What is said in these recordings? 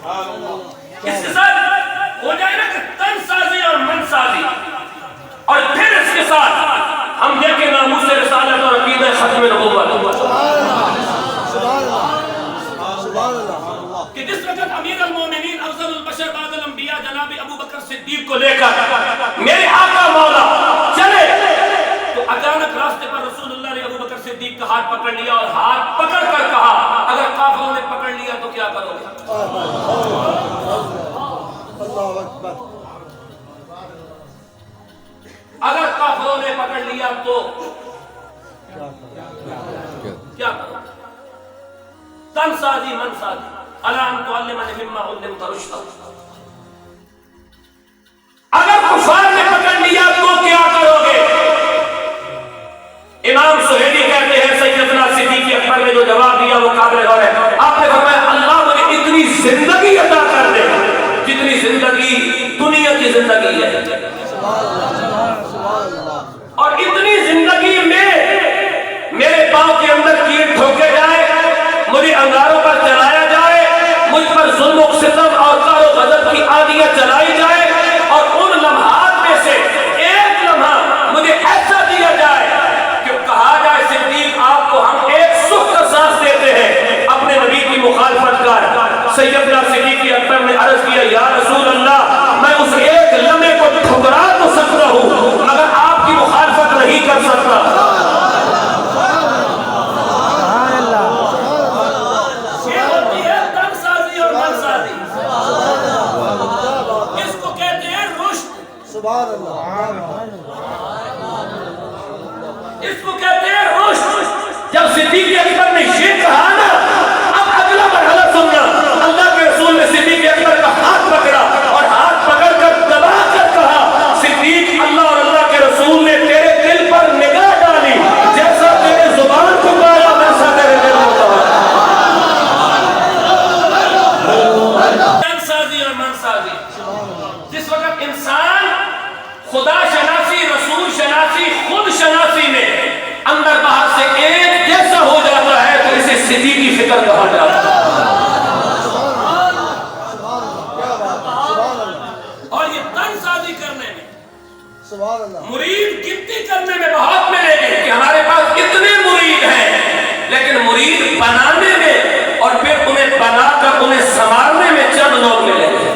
اس کے ساتھ ہو جائے نا کہ تن سازی اور من سازی، اور پھر اس کے ساتھ ہم دیکھیں ناموس رسالت اور عقیدہ ختم نبوت کہ جس وقت امیر المومنین افضل البشر بعد الانبیاء جناب ابو بکر صدیق کو لے کر میرے آقا مولا چلے تو اچانک راستے پر رسول اللہ نے ابو بکر صدیق کا ہاتھ پکڑ لیا اور ہاتھ پکڑ کر کہا اگر کافروں نے پکڑ لیا تو کیا کرو گے؟ اللہ اکبر. اگر کافروں نے پکڑ لیا تو کیا کرو گے؟ تن سازی من سازی الا ان تعلمنی مما علمت رشدا. اگر کفار نے پکڑ لیا تو کیا کرو گے؟ امام سہیلی کہتے ہیں سیدنا صدیق اکبر نے جو جواب دیا وہ قابل غور ہے. آپ نے فرمایا اللہ مجھے اتنی زندگی عطا کر دے جتنی زندگی دنیا کی زندگی ہے، اور اتنی زندگی میں میرے پاؤں کے اندر کیل ٹھوکے جائے، مجھے انگاروں پر چلایا جائے، مجھ پر ظلم و ستم اور قہر و غضب کی آندیاں چلائی جائے، اور ان لمحات میں سے ایک لمحہ مجھے ایسا دیا جائے کہ کہا جائے صدیق آپ کو ہم ایک سکھ کا سانس دیتے ہیں اپنے نبی کی مخالفت کر. سیدنا صدیق اکبر نے عرض کیا یا رسول اللہ میں اس ایک لمحے کو ٹھکرا تو سکتا ہوں مگر آپ کی مخالفت نہیں کر سکتا. سبحان اللہ. اس کو کہتے ہیں رشد. جب صدیق اکبر نے یہ کہا نا اب اگلا مرحلہ سننا. اللہ کے رسول نے صدیق اکبر کا ہاتھ پکڑا اور ہاتھ پکڑ کر دبا کر کہا صدیق اللہ اور اللہ کے رسول نے تیرے دل پر نگاہ ڈالی، جیسا تیرے زبان کو پایا ویسا تیرے دل کو پایا. تن سازی اور من سازی. جس وقت انسان خدا شناسی، رسول شناسی، خود شناسی میں اندر باہر سے ایک جیسا ہو جاتا ہے تو اسے صدیقی فکر کہا جاتا ہے. اور یہ تن سازی کرنے میں، مرید گنتی کرنے میں بہت ملے گے کہ ہمارے پاس کتنے مرید ہیں، لیکن مرید بنانے میں اور پھر انہیں بنا کر انہیں سنوارنے میں چند لوگ ملے گے.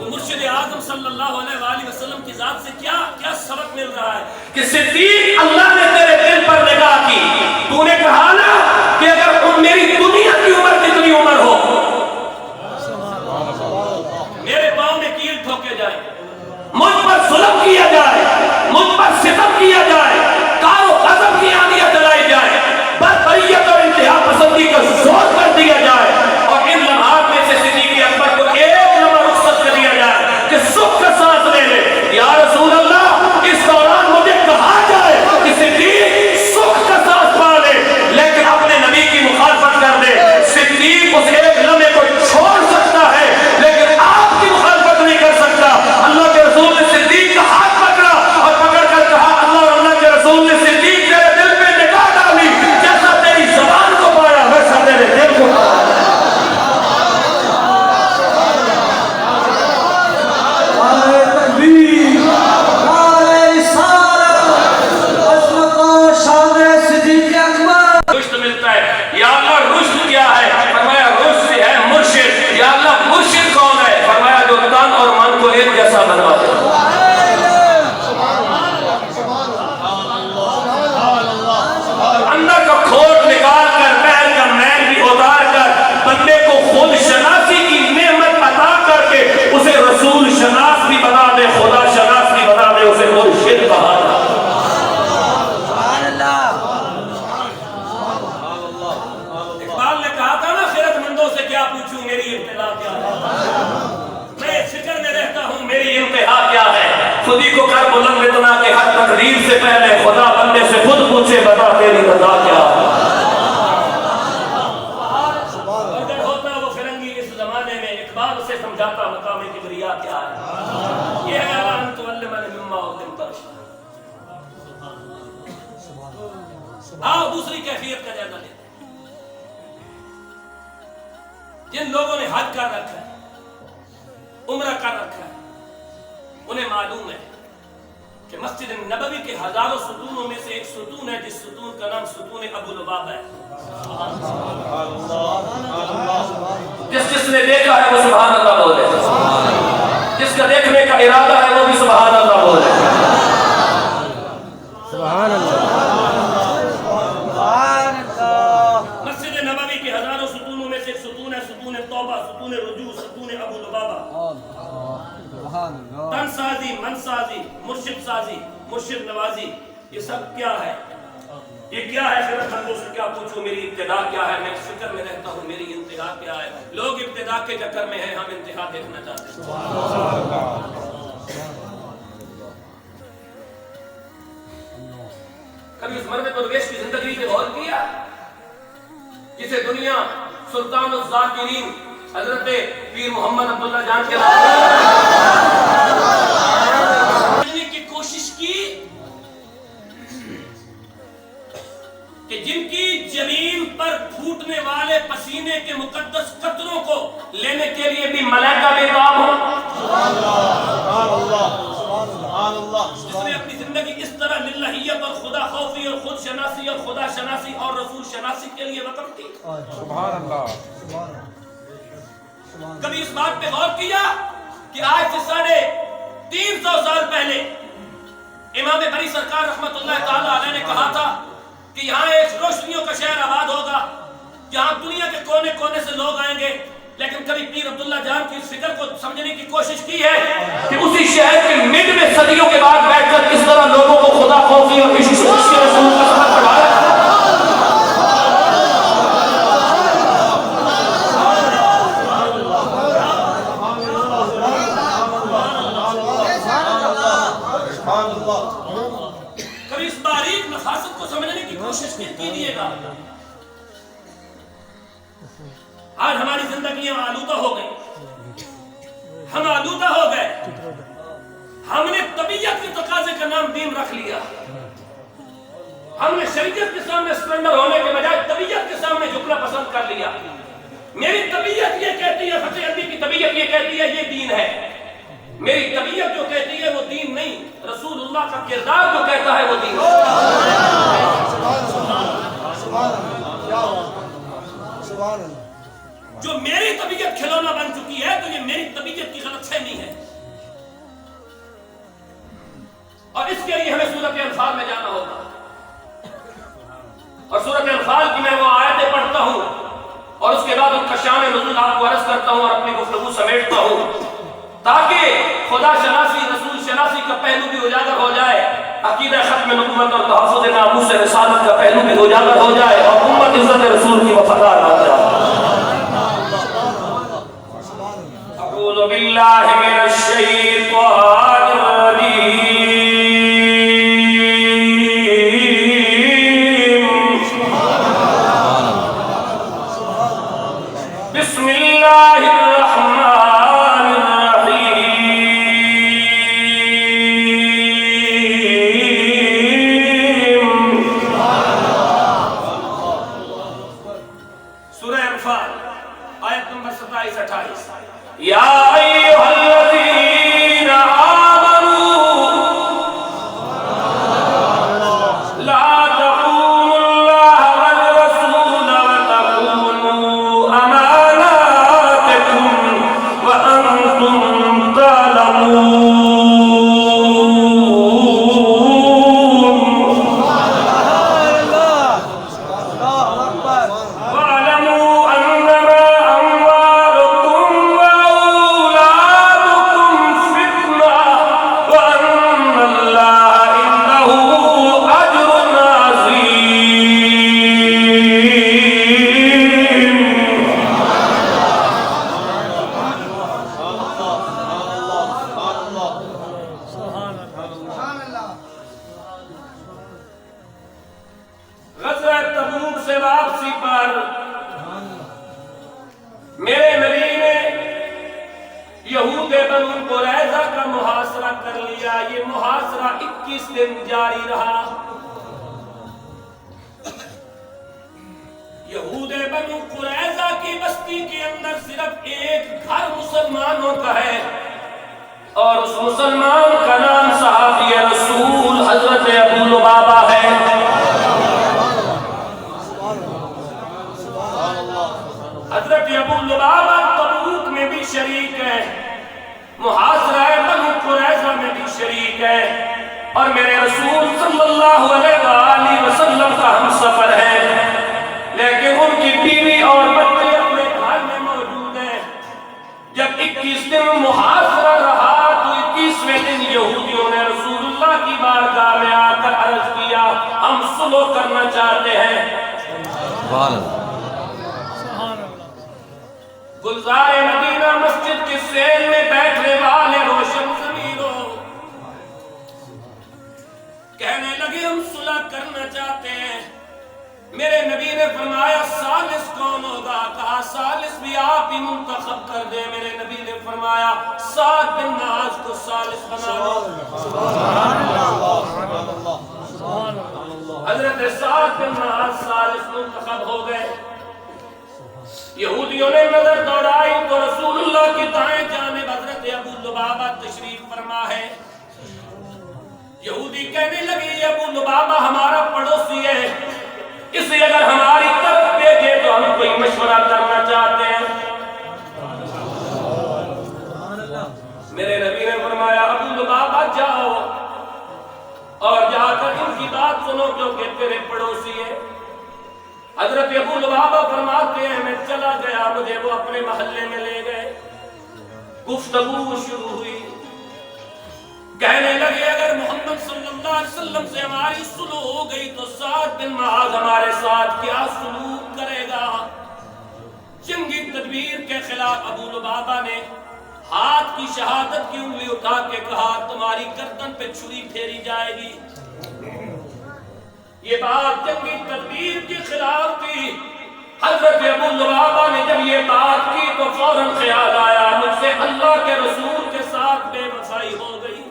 مرشد اعظم صلی اللہ علیہ وآلہ وسلم کی ذات سے کیا سبق مل رہا ہے کہ صدیق اللہ نے تیرے دل پر نگاہ کی. تو نے کہا نا کہ اگر میری دنیا کی عمر کتنی عمر ہو، میرے پاؤں میں کیل ٹھوکے جائے، مجھ پر ظلم کیا جائے، مجھ پر ستم کیا جائے، قہر و غضب کی آندیاں چلائی جائے، بربریت اور انتہا پسندی کا زور کر دیا جائے، اور ان لمحات میں سے صدیق اکبر کو ایک لمحہ رخصت کر دیا جائے کہ سکھ کا سانس لے لے. یا رسول اللہ اس دوران مجھے کہا جائے کہ صدیق سکھ کا سانس پا لے لیکن اپنے نبی کی مخالفت کر دے. صدیق اس ایک لمحے کو چھوڑ سکتا ہے لیکن آپ کی مخالفت نہیں کر سکتا. اللہ کے رسول نے صدیق کا ہاتھ پکڑا اور پکڑ کر کہا اللہ اور اللہ کے رسول نے صدیق تیرے دل پہ نگاہ ڈالی، جیسا تیری زبان کو پایا ویسا تیرے دل کو پایا. رشد ملتا ہے. یا اللہ رشد کیا ہے؟ فرمایا رشد ہے مرشد. یا اللہ مرشد کون ہے؟ فرمایا جو تن اور من کو ایک جیسا بنوا دے. اندر کا کھوٹ نکال کر پیر کا میل بھی اتار کر بندے کو خود شناسی کی نعمت عطا کر کے اسے رسول شناس بھی بنا دے، خدا شناس بھی بنا دے، اسے مرشد کہا جاتا ہے. اقبال نے کہا تھا نا خیرت مندوں سے کیا پوچھوں میری ابتدا کیا ہے، میں فکر میں رہتا ہوں میری انتہا کیا ہے. خودی کو کر بلند اتنا کہ ہر تقریر سے پہلے خدا بندے سے خود پوچھے بتا تیری رضا کیا ہے. اگر ہوتا وہ فرنگی اس زمانے میں اقبال سے سمجھاتا مقام کبریا کیا ہے. یہ ہے الا ان تعلمنی مما علمت رشدا. دوسری کیفیت کا جائزہ لیتے ہیں۔ جن لوگوں نے حج کر رکھا ہے، عمرہ کر رکھا ہے، انہیں معلوم ہے کہ مسجد نبوی کے ہزاروں ستونوں میں سے ایک ستون ہے جس ستون کا نام ستون ابو لبابہ ہے۔ جس نے دیکھا ہے وہ سبحان اللہ بولے، جس کا دیکھنے کا ارادہ ہے وہ بھی سبحان اللہ بولے۔ سبحان اللہ۔ مسجد نبوی کے ہزاروں ستونوں میں سے ایک ستون ہے ستون توبہ، ستون رجوع، ستون ابو لبابہ۔ تن سازی، من سازی، مرشد سازی، مرشد نوازی، یہ سب کیا ہے؟ یہ کیا ہے؟ خیرت مندوں سے کیا پوچھوں میری ابتدا کیا ہے؟ میں فکر میں رہتا ہوں میری انتہا کیا ہے؟ لوگ ابتدا کے چکر میں ہیں، ہم انتہا دیکھنا چاہتے ہیں۔ کبھی اس مرد درویش کی زندگی پہ غور کیا جسے دنیا سلطان الذاکرین حضرت پیر محمد عبداللہ جان کے کرنے کی کوشش کی کہ جن کی زمین پر پھوٹنے والے پسینے کے مقدس قطروں کو لینے کے لیے بھی ملائکہ بیتاب ہوں، جس نے اپنی زندگی اس طرح للہیت اور خدا خوفی اور خود شناسی اور خدا شناسی اور رسول شناسی کے لیے وقف کی۔ سبحان اللہ۔ کبھی اس بات پہ غور کیا کہ آج سے 350 سال پہلے امام بری سرکار رحمت اللہ تعالی علیہ نے کہا تھا کہ یہاں ایک روشنیوں کا شہر آباد ہوگا جہاں دنیا کے کونے کونے سے لوگ آئیں گے، لیکن کبھی پیر عبداللہ جان کی اس فکر کو سمجھنے کی کوشش کی ہے کہ اسی شہر کے مڈ میں صدیوں کے بعد بیٹھ کر کس طرح لوگوں کو خدا خوفی اور عشق کے رسول کا سبق پڑھایا۔ کبھی اس باریک مقاصد کو سمجھنے کی کوشش کیجیے گا۔ آج ہماری زندگیاں آلودہ ہو گئی، ہم آلودہ ہو گئے، ہم نے طبیعت کے تقاضے کا نام دین رکھ لیا، ہم نے شریعت کے سامنے سرنڈر ہونے کے بجائے طبیعت کے سامنے جھکنا پسند کر لیا۔ میری طبیعت یہ کہتی ہے، فتح علی کی طبیعت یہ کہتی ہے یہ دین ہے، میری طبیعت جو کہتی ہے وہ دین نہیں، رسول اللہ کا کردار جو کہتا ہے وہ دین ہے۔ جو میری طبیعت کھلونا بن چکی ہے تو یہ میری طبیعت کی غلط فہمی ہے، اور اس کے لیے ہمیں سورۃ انفال میں جانا ہوگا، اور سورۃ انفال کی میں وہ آیتیں پڑھتا ہوں اور اس کے بعد ان کا شان نزول آپ کو عرض کرتا ہوں اور اپنی گفتگو سمیٹتا ہوں تاکہ خدا شناسی رسول شناسی کا پہلو بھی اجاگر ہو جائے، عقیدہ ختم نبوت اور تحفظ ناموس رسالت کا پہلو بھی اجاگر ہو جائے اور امت عزت رسول کی وفادار ہو جائے۔ اعوذ باللہ من الشیطان الرجیم، بسم اللہ الرحمن الرحیم۔ سورہ انفال آیت نمبر 27-28۔ یا ایھا الذین آمنوا لا تخونوا اللہ والرسول وتخونوا اماناتکم وانتم غزوہ تبوک سے واپسی پر میرے نبی نے یہود بنو قریظہ کا محاصرہ کر لیا۔ یہ محاصرہ 21 دن جاری رہا۔ یہود بنو قریظہ کی بستی کے اندر صرف ایک گھر مسلمانوں کا ہے اور اس مسلمان کا نام صحابی رسول حضرت ابو لبابہ ہے. حضرت ابو لبابہ تبوک میں بھی شریک ہے, محاصرہ بنو قریظہ میں بھی شریک ہے, اور میرے رسول صلی اللہ علیہ وآلہ وسلم کا ہم سفر ہے, لیکن ان کی بیوی اور بچے اپنے گھر میں موجود ہیں. جب 21 دن محاصرہ رہا تو 21ویں دن یہودیوں نے رسول اللہ کی بارگاہ میں آ کر عرض کیا ہم صلح کرنا چاہتے ہیں. گلزار مدینہ مسجد کی سیل میں بیٹھنے والے روشن ضمیروں کہنے لگے ہم صلح کرنا چاہتے ہیں. میرے نبی نے فرمایا ثالث کون ہوگا؟ کہا ثالث بھی آپ ہی منتخب کر دیں. میرے نبی نے فرمایا سعد بن معاذ کو ثالث بنا دو. حضرت سعد بن معاذ ثالث منتخب ہو گئے. یہودیوں نے نظر دوڑائی تو رسول اللہ کی دائیں جانب حضرت ابو لبابہ تشریف فرما ہے. یہودی کہنے لگے یہ ابو لبابہ ہمارا پڑوسی ہے, اس لیے اگر ہماری طرف دیکھے تو ہم کوئی مشورہ کرنا چاہتے ہیں. میرے نبی نے فرمایا ابو لبابہ جاؤ اور جا کر ان کی بات سنو کیونکہ تیرے پڑوسی ہے. حضرت ابو لبابہ فرماتے ہیں میں چلا گیا, مجھے وہ اپنے محلے میں لے گئے. گفتگو شروع ہوئی, کہنے لگے اگر محمد صلی اللہ علیہ وسلم سے ہماری صلح ہو گئی تو سعد بن معاذ ہمارے ساتھ کیا سلوک کرے گا؟ جنگی تدبیر کے خلاف ابو لبابہ نے ہاتھ کی شہادت کی انگلی اٹھا کے کہا تمہاری گردن پہ چھری پھیری جائے گی. یہ بات جنگی تدبیر کے خلاف تھی. حضرت ابو لبابہ نے جب یہ بات کی تو فوراً خیال آیا مجھ سے اللہ کے رسول کے ساتھ بے وفائی ہو گئی.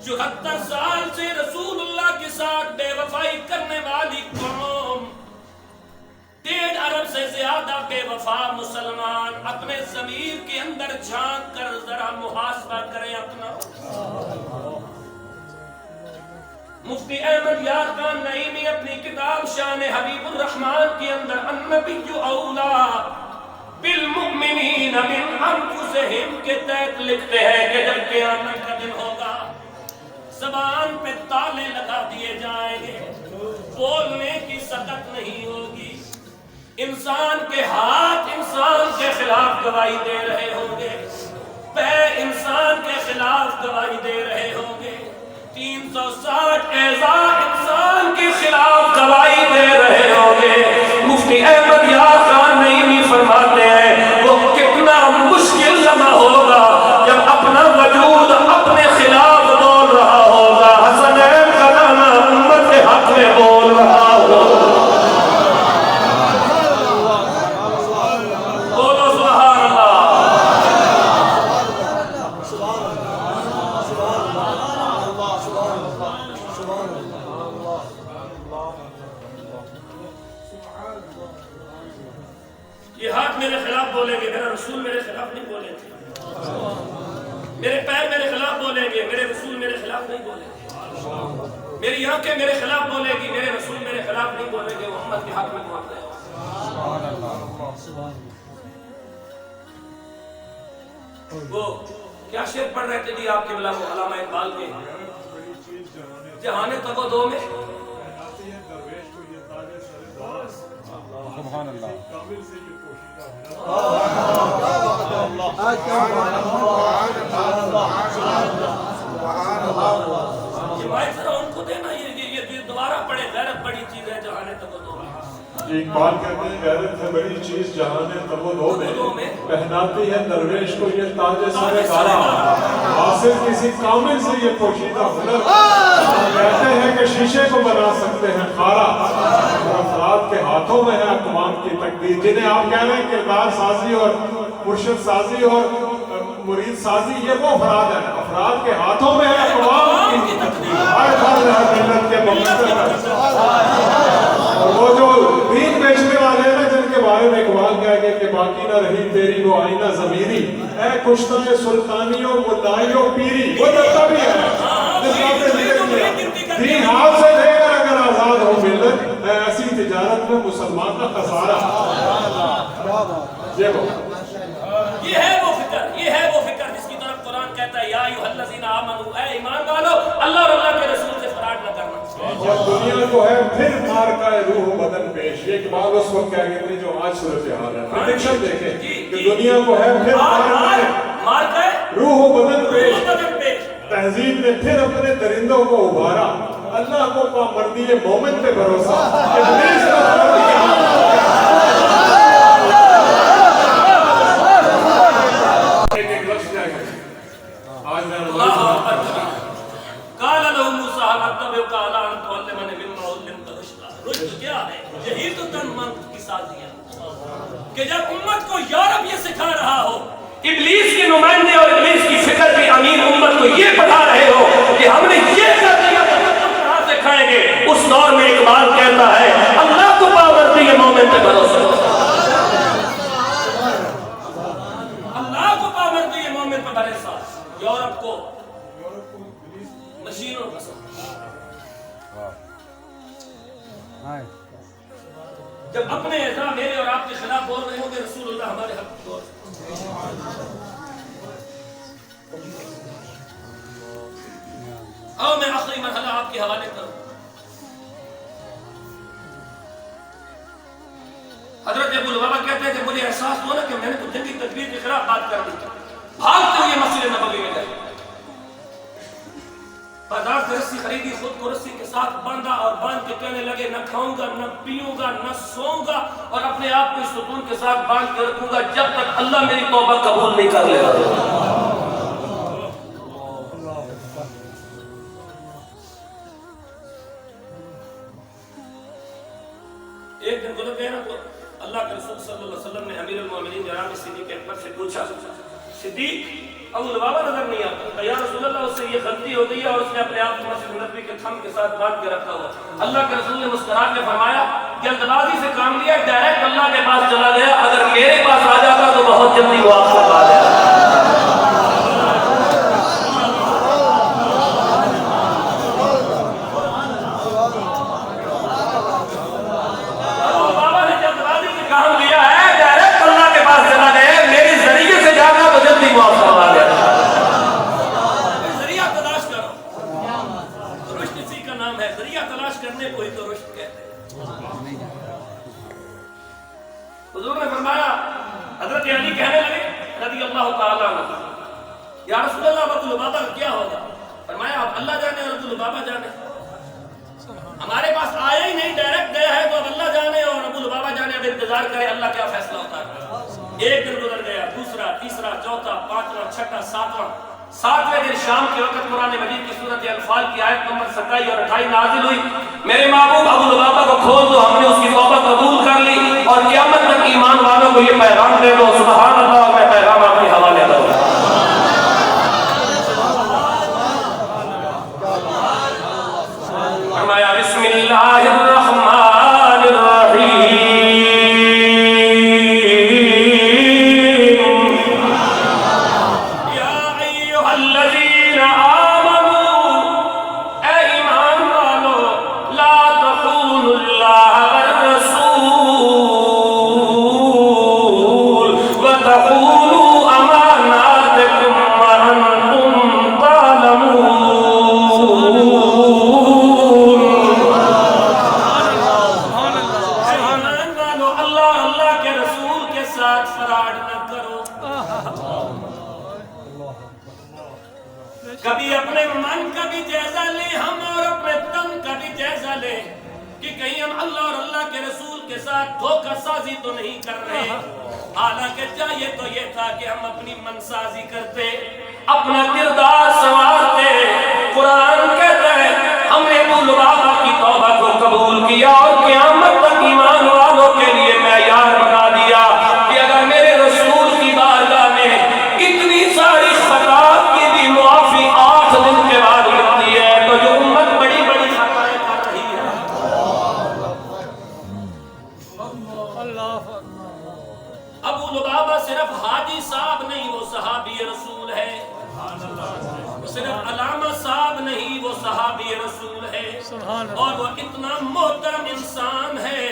74 سال سے رسول اللہ کے ساتھ بے وفائی کرنے والی قوم, 1.5 ارب سے زیادہ بے وفا مسلمان اپنے ضمیر کے اندر جھانک کر ذرا محاسبہ کریں اپنا. مفتی احمد یار خان نعیمی اپنی کتاب شان حبیب الرحمن کے اندر النبی اولا بالمؤمنین من انفسہم کے تحت لکھتے ہیں کہ جب قیامت کا دن ہوگا زبان پہ تالے لگا دیے جائیں گے, بولنے کی سکت نہیں ہوگی, انسان کے ہاتھ انسان کے خلاف گواہی دے رہے ہوں گے, پیر انسان کے خلاف گواہی دے رہے ہوں گے, 360 اعضاء انسان کے خلاف گواہی دے رہے ہوں گے. مفتی احمد یار خان نعیمی فرماتے ہیں وہ کتنا مشکل لمحہ ہوگا جب اپنا وجود اپنے خلاف بول رہا ہوگا, حسنین کا نام امت کے حق میں بول رہا ہوگا. بولو سبحان اللہ. یہ ہاتھ میرے خلاف بولیں گے, میرا رسول میرے خلاف نہیں بولے تھے. میرے پیر میرے خلاف بولیں گے, میرے رسول میرے خلاف نہیں بولے گے. میری آنکھیں میرے خلاف بولے گی, میرے رسول میرے خلاف نہیں بولیں گے. محمد کے حق میں بولتے ہیں. وہ کیا شعر پڑھ رہے تھے جی آپ کے بلا کو علامہ اقبال کے جہان تگ و دو میں؟ سبحان اللہ. یہ بھائی ذرا ان کو دینا, یہ دوبارہ پڑھے, غیرت بڑی چیز ہے جہان تگ و دو میں. اقبال کہتے ہیں غیرت ہے بڑی چیز جہان تگ و دو میں, پہناتی ہے درویش کو یہ تاج سر کارا, حاصل کسی کامل سے یہ پوشیدہ ہنر, کہتے ہیں کہ شیشے کو بنا سکتے ہیں خارا, افراد کے ہاتھوں میں ہے اقوام کی تقدیر. جنہیں آپ کہہ رہے ہیں کردار سازی اور مرشد سازی اور مرید سازی, یہ وہ افراد ہیں, افراد کے ہاتھوں میں ہے اقوام کی تقدیر. ہر فرد ہے ملت کے مقصد اور وہ جو دین بیچنے والے ہیں نا جن کے بارے میں اقبال کہہ گئے کہ باقی نہ رہی تیری وہ آئینہ ضمیری، اے کشتہ سلطانیوں ملائیوں پیری، وہ لگتا بھی ہے جس کا آپ نے ذکر کیا، دین ہاتھ سے لے کر اگر آزاد ہو ملت، اے ایسی تجارت میں مسلمان کا خسارہ۔ یہ ہے وہ فکر جس کی طرف قرآن کہتا ہے یا ایھا الذین آمنوا، اے ایمان والو اللہ اور اللہ کے رسول سے فراڈ نہ کرنا۔ جب دنیا کو ہے پھر مارکہ روح و بدن پیش، یہ اقبال اس وقت کہہ گئے تھے جو آج صورتحال ہے، پریڈکشن دیکھیں کہ دنیا کو ہے پھر مارکہ روح و بدن پیش، تہذیب نے پھر اپنے درندوں کو ابھارا، اللہ کو پامردی مومن پہ بھروسہ، ابلیس کا قال له موسیٰ هل اتبعک علی ان تعلمنی مما علمت رشدا۔ رشد کیا ہے؟ یہی تو تن من کی سازی ہے کہ جب امت کو یورپ یہ سکھا رہا ہو، ابلیس کے نمائندے اور ابلیس کی فکر کے امین امت کو یہ پڑھا رہے ہو کہ ہم نے یہ کر دیا تو تم کہاں سے کھائیں گے، اس دور میں اقبال کہتا ہے اللہ کو پامردی مومن پہ بھروسہ، اللہ کو پامردی مومن پہ بھروسہ۔ یورپ کو مشینوں پسند، جب اپنے اعضاء میرے اور آپ کے خلاف بول رہے ہوں گے رسول اللہ ہمارے حق بول۔ اور میں آخری مرحلہ آپ کے حوالے کروں۔ حضرت ابو لبابہ کہتے ہیں کہ مجھے احساس ہوا نا کہ میں نے تو جنگی تدبیر کے خلاف بات کر دی، بھاگتے ہوئے مسجد نبوی میں گئے، بازار سے رسی خریدی، خود کو رسی کے ساتھ باندھا اور باندھ کے کہنے لگے نہ کھاؤں گا نہ پیوں گا نہ سوؤں گا اور اپنے آپ کو اس ستون کے ساتھ باندھ کے رکھوں گا جب تک اللہ میری توبہ قبول نہیں کر لے گا۔ ایک دن گزر گئے نا تو اللہ کے رسول صلی اللہ علیہ وسلم نے امیر المومنین جناب صدیق اکبر سے پوچھا، صدیق ابو لبابہ نظر نہیں آتا، یا رسول اللہ اس سے یہ غلطی ہو گئی ہے اور اس نے اپنے آپ کو مسجد نبوی کے تھم کے ساتھ باندھ کے رکھا ہوا۔ اللہ کے رسول نے مسکرا کے فرمایا جلد بازی سے کام لیا، ڈائریکٹ اللہ کے پاس چلا گیا، اگر میرے پاس آ جاتا تو بہت جلدی وہ آپ کو پا جاتا۔ حضور نے فرمایا، حضرت علی کہنے لگے رضی اللہ تعالیٰ عنہ یا رسول اللہ ابو لبابہ کیا ہوگا؟ فرمایا اب اللہ جانے اور ابو لبابہ جانے، ہمارے پاس آیا ہی نہیں، ڈائریکٹ گیا ہے تو اب اللہ جانے اور ابو لبابہ جانے، اب انتظار کرے اللہ کیا فیصلہ ہوتا ہے۔ ایک دن گزر گیا، دوسرا، تیسرا، چوتھا، پانچواں، چھٹا، ساتویں دن شام کے وقت قرآن مجید کی سورۃ انفال کی آیت نمبر 27 اور 28 نازل ہوئی، میرے محبوب ابو لبابہ کو کھول دو، ہم نے اس کی توبہ قبول کر لی اور قیامت تک ایمان والوں کو یہ پیغام دے دو۔ سبحان اللہ، میں پیغام آپ کے حوالے کروں۔ فرمایا بسم اللہ الرحمن الرحیم، کبھی اپنے من کا بھی جائزہ لیں ہم اور اپنے تن کا بھی جائزہ لیں کہ کہیں ہم اللہ اور اللہ کے رسول کے ساتھ دھوکہ سازی تو نہیں کر رہے۔ حالانکہ چاہیے تو یہ تھا کہ ہم اپنی من سازی کرتے، اپنا کردار سنوارتے۔ قرآن کہتا ہے ہم نے ابو لبابہ کی توبہ کو قبول کیا اور قیامت تک ایمان والوں کے لیے معیار بنا دیا کہ اگر میرے رسول کی بارگاہ میں اتنی ساری خطاء کی بھی معافی 8 دن کے بعد ملتی ہے تو جو امت بڑی بڑی خطائیں کر رہی ہے اور وہ اتنا محترم انسان ہے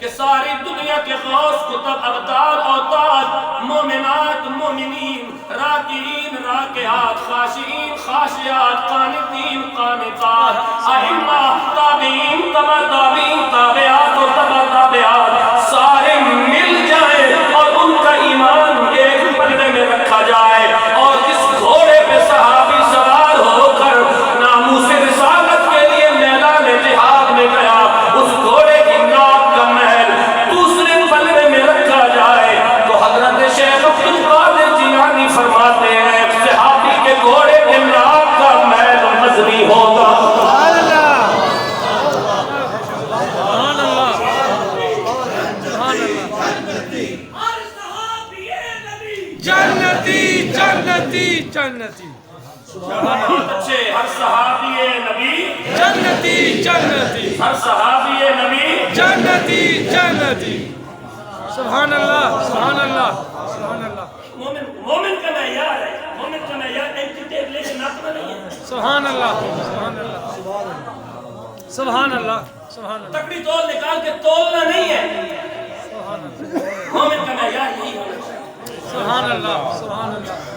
کہ ساری دنیا کے غوث کتب ابطال اوتاد مومنات مومنین راکعین راکعات خاشعین خاشعات قانتین قانتات ائمہ تابعین تبع تابعین تابعات و تبع تابعات سارے مل جائیں اور ان کا ایمان ایک پلڑے میں رکھا جائے اور جس گھوڑے پہ صحابی سوار ہو کر ناموس رسالت کے لیے میدان جہاد میں گیا اس گھوڑے کی ناک کا محل دوسرے پلڑے میں رکھا جائے تو حضرت شیخ عبدالقادر جیلانی فرماتے ہیں صحابی کے گھوڑے کے ناک کا محل مزنی ہوگا جنتی جنتی جنتی بہت اچھے ہر صحابی نبی جنتی جنتی ہر صحابی نبی جنتی جنتی سبحان اللہ سبحان اللہ سبحان اللہ مومن کا معیار ہے مومن کا معیار ایک ٹیپ لے کے ناپنا نہیں ہے سبحان اللہ سبحان اللہ سبحان اللہ سبحان اللہ تکڑی تول نکال کے تولنا نہیں ہے مومن کا معیار یہی ہونا چاہیے سبحان اللہ سبحان اللہ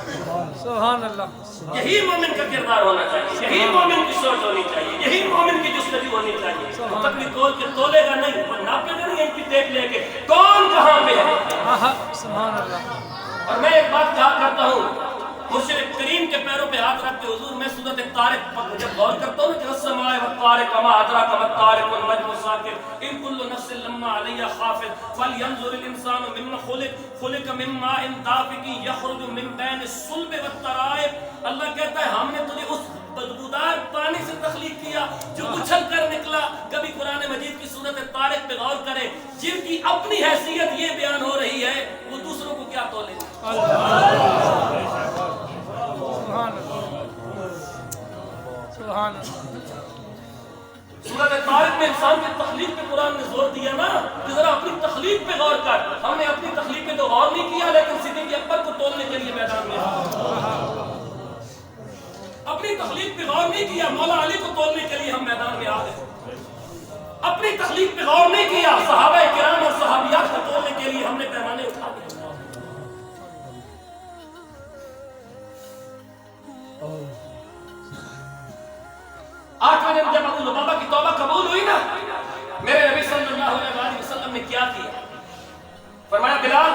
سبحان اللہ یہی مومن کا کردار ہونا چاہیے یہی مومن کی سوچ ہونی چاہیے یہی مومن کی جستجو ہونی چاہیے تکڑی تول کے تولے گا نہیں وہ ناپے گا نہیں ان کی ٹیپ لے کے کون کہاں پہ ہے سبحان اللہ اور میں ایک بات کہا کرتا ہوں مرشد کریم کے پیروں پہ ہاتھ رکھ کے حضور میں سورۃ طارق پر جب غور کرتا ہوں کہ السماء والطارق وما ادراک ما الطارق والنجم الثاقب ان كل نفس لما علیہا حافظ فلینظر الانسان مما خلق خلق من ماء دافق یخرج من بین الصلب والترائب اللہ کہتا ہے ہم نے تجھے اس بدبودار پانی سے تخلیق کیا جو اچھل کر نکلا کبھی قرآن مجید کی سورۃ طارق پہ غور کریں جن کی اپنی حیثیت یہ بیان ہو رہی ہے وہ دوسروں کو کیا تولے سورۃ طارق میں انسان کی تخلیق پہ قرآن نے زور دیا نا کہ ذرا اپنی تخلیق پہ غور کر ہم نے اپنی تخلیق پہ تو غور نہیں کیا لیکن صدیق اکبر کو تولنے کے لیے میدان میں اپنی تخلیق پہ غور نہیں کیا مولا علی کو تولنے کے لیے ہم میدان میں آ گئے اپنی تخلیق پہ غور نہیں کیا صحابہ کرام اور صحابیات کو تولنے کے لیے ہم نے پیمانے اٹھا دیے آٹھویں دن جب ابو لبابہ کی توبہ قبول ہوئی نا میرے نبی صلی اللہ علیہ وسلم نے کیا کیا فرمایا بلال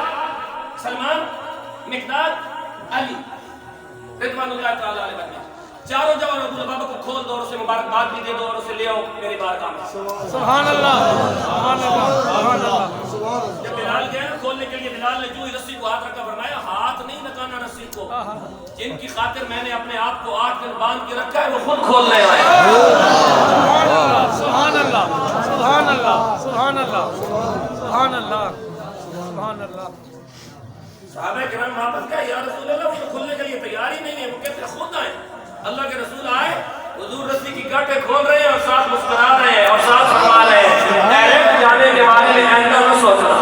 سلمان مقداد علی رضوان اللہ تعالی علیہ وسلم چاروں جوان ابو لبابہ کو کھول دو اور اسے مبارکباد بھی دے دو اور اسے لے آؤ میری بارگاہ میں سبحان اللہ سبحان اللہ سبحان اللہ جب بلال گئے نا کھولنے کے لیے بلال نے جو ہی رسی کو ہاتھ رکھا فرمایا ہاتھ نہیں لگانا رسی کو جن کی خاطر میں نے اپنے آپ کو 8 دن باندھ کے رکھا ہے وہ خود کھولنے آئے سبحان اللہ سبحان اللہ سبحان اللہ سبحان اللہ سبحان اللہ صحابہ کرام واپس گئے یا رسول اللہ وہ تو کھولنے کے لیے تیار ہی نہیں ہے وہ کہتے خود آئے اللہ کے رسول آئے حضور رسی کی گاٹیں کھول رہے ہیں اور ساتھ مسکرا رہے ہیں اور ساتھ فرما رہے ہیں ڈائریکٹ جانے کے بارے میں آئندہ نہ سوچنا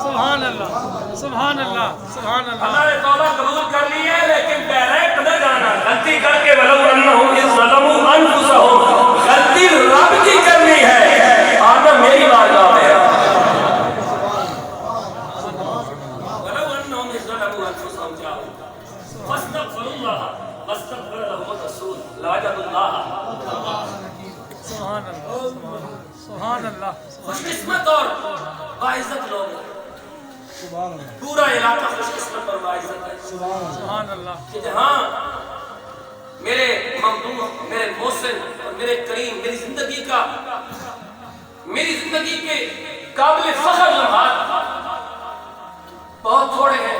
سبحان اللہ سبحان اللہ سبحان اللہ اللہ نے توبہ قبول کر لی ہے لیکن ڈائریکٹ نہ جانا غلطی کر کے ولو انہم اذ ظلموا انفسہم غلطی رب کی کرنی ہے آنا میری بارگاہ میں ہے ولو انہم اذ ظلموا انفسہم جاؤ فاستغفر اللہ واستغفر لهم الرسول لوجدوا اللہ سبحان اللہ سبحان اللہ خوش قسمت اور باعزت لوگ پورا علاقہ خوش قسمت اور باعزت ہے سبحان اللہ کہ جہاں میرے ممدوح میرے محسن اور میرے کریم میری زندگی کے قابل فخر لمحات بہت تھوڑے ہیں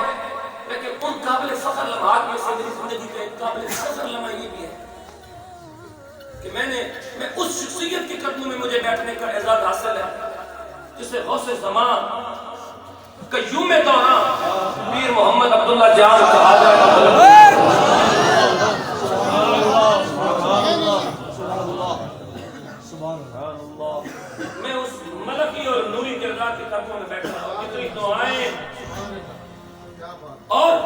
لیکن ان قابل فخر لمحات میں سے میری زندگی کا ایک قابل فخر لمحہ یہ بھی ہے کہ میں اس شخصیت کے قدموں میں مجھے بیٹھنے کا اعزاز حاصل ہے جسے غوث زمان قیوم دوران پیر محمد عبداللہ جان کہا جائے میں اس ملکی اور نوری کردار کے قدموں میں بیٹھا ہوں کتنی دعائیں اور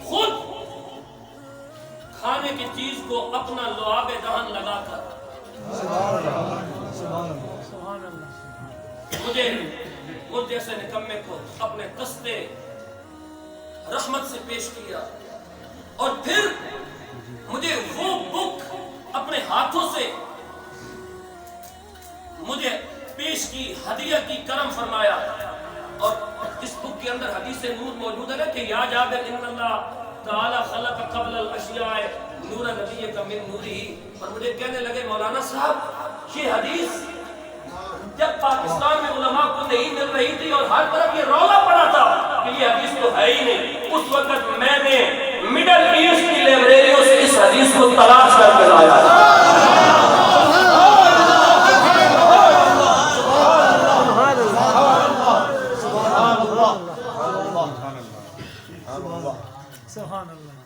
خود کھانے کی چیز کو اپنا لعاب دہن لگا کر مجھے مجھ جیسے نکمے کو اپنے قصدے رحمت سے پیش کیا، اور پھر مجھے وہ بک اپنے ہاتھوں سے مجھے پیش کی، ہدیہ کی، کرم فرمایا. اور اس بک کے اندر حدیث نور موجود ہے نا کہ یا جابر ان اللہ تعالی خلق قبل الاشیاء نور نبی کا من نوری. اور مجھے کہنے لگے مولانا صاحب یہ حدیث جب پاکستان میں علماء کو نہیں مل رہی تھی اور ہر طرف یہ رولا پڑا تھا کہ یہ حدیث تو ہے ہی نہیں، اس وقت میں نے مڈل ایسٹ کی لائبریریوں سے اس حدیث کو تلاش کر کے لایا. سبحان اللہ.